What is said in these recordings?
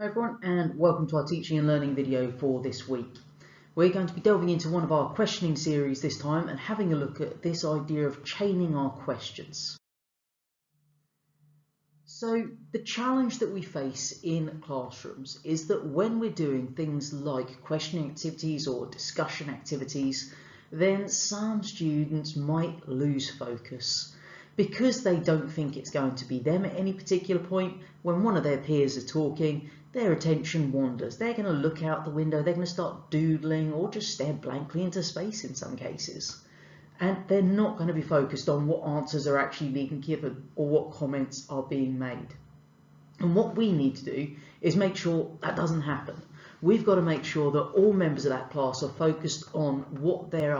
Hi everyone, and welcome to our teaching and learning video for this week. We're going to be delving into one of our questioning series this time and having a look at this idea of chaining our questions. So the challenge that we face in classrooms is that when we're doing things like questioning activities or discussion activities, then some students might lose focus because they don't think it's going to be them at any particular point. When one of their peers are talking, their attention wanders. They're going to look out the window, they're going to start doodling or just stare blankly into space in some cases. And they're not going to be focused on what answers are actually being given or what comments are being made. And what we need to do is make sure that doesn't happen. We've got to make sure that all members of that class are focused on what their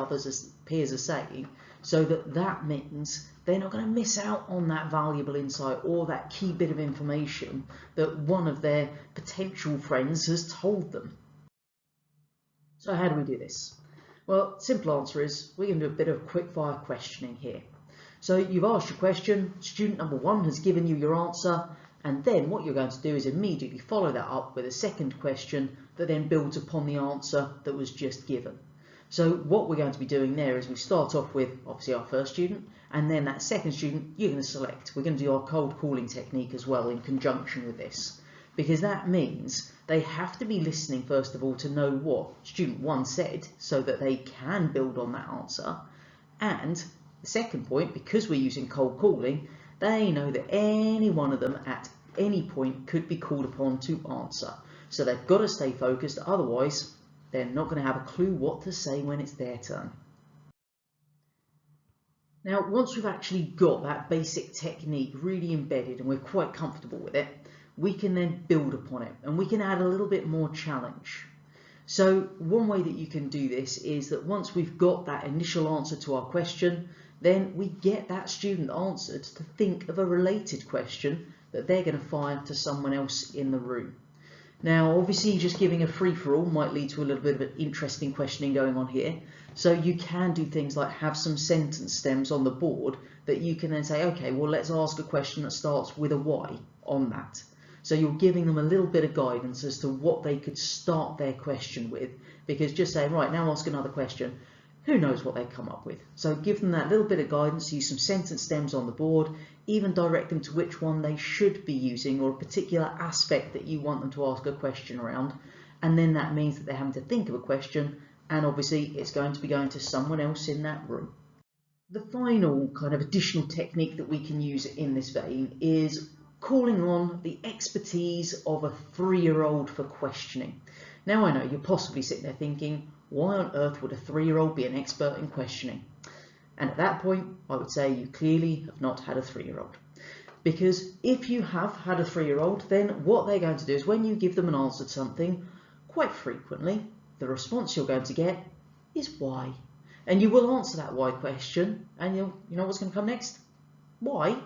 peers are saying, so that means they're not going to miss out on that valuable insight or that key bit of information that one of their potential friends has told them. So how do we do this? Well, simple answer is we're going to do a bit of quick-fire questioning here. So you've asked your question, student number one has given you your answer, and then what you're going to do is immediately follow that up with a second question that then builds upon the answer that was just given. So what we're going to be doing there is we start off with obviously our first student, and then that second student you're going to select. We're going to do our cold calling technique as well in conjunction with this, because that means they have to be listening first of all to know what student one said so that they can build on that answer. And the second point, because we're using cold calling, they know that any one of them at any point could be called upon to answer. So they've got to stay focused, otherwise they're not going to have a clue what to say when it's their turn. Now, once we've actually got that basic technique really embedded and we're quite comfortable with it, we can then build upon it and we can add a little bit more challenge. So one way that you can do this is that once we've got that initial answer to our question, then we get that student answered to think of a related question that they're going to fire to someone else in the room. Now, obviously, just giving a free-for-all might lead to a little bit of an interesting questioning going on here. So you can do things like have some sentence stems on the board that you can then say, okay, well, let's ask a question that starts with a Y on that. So you're giving them a little bit of guidance as to what they could start their question with, because just saying, right, now ask another question, who knows what they come up with. So give them that little bit of guidance, use some sentence stems on the board, even direct them to which one they should be using or a particular aspect that you want them to ask a question around. And then that means that they're having to think of a question, and obviously it's going to be going to someone else in that room. The final kind of additional technique that we can use in this vein is calling on the expertise of a 3-year-old for questioning. Now, I know you're possibly sitting there thinking, why on earth would a 3-year-old be an expert in questioning? And at that point, I would say you clearly have not had a 3-year-old. Because if you have had a 3-year-old, then what they're going to do is when you give them an answer to something, quite frequently, the response you're going to get is why. And you will answer that why question, and you know what's going to come next? Why?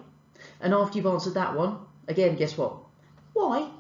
And after you've answered that one, again, guess what? Why?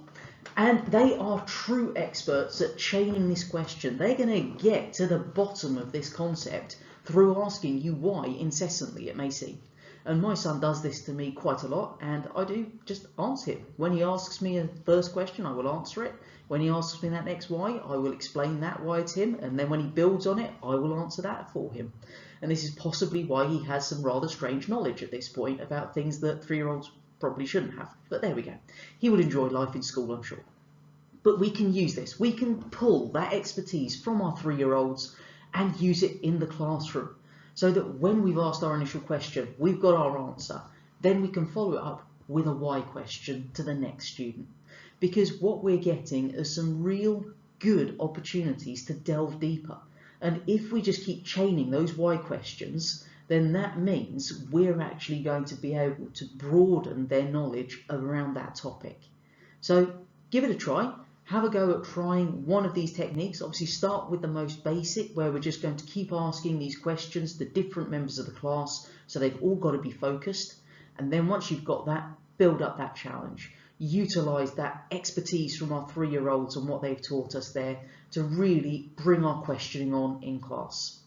And they are true experts at chaining this question. They're going to get to the bottom of this concept through asking you why incessantly, it may seem. And my son does this to me quite a lot, and I do just answer him. When he asks me a first question, I will answer it. When he asks me that next why, I will explain that why to him, and then when he builds on it, I will answer that for him. And this is possibly why he has some rather strange knowledge at this point about things that 3-year-olds probably shouldn't have. But there we go. He will enjoy life in school, I'm sure. But we can use this. We can pull that expertise from our 3-year-olds and use it in the classroom, so that when we've asked our initial question, we've got our answer. Then we can follow it up with a why question to the next student. Because what we're getting are some real good opportunities to delve deeper. And if we just keep chaining those why questions, then that means we're actually going to be able to broaden their knowledge around that topic. So give it a try. Have a go at trying one of these techniques. Obviously start with the most basic, where we're just going to keep asking these questions to different members of the class, so they've all got to be focused. And then once you've got that, build up that challenge. Utilise that expertise from our 3-year-olds and what they've taught us there to really bring our questioning on in class.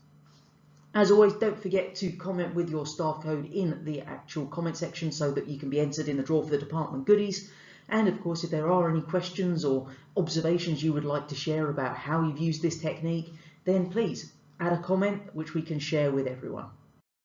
As always, don't forget to comment with your staff code in the actual comment section so that you can be entered in the draw for the department goodies. And of course, if there are any questions or observations you would like to share about how you've used this technique, then please add a comment which we can share with everyone.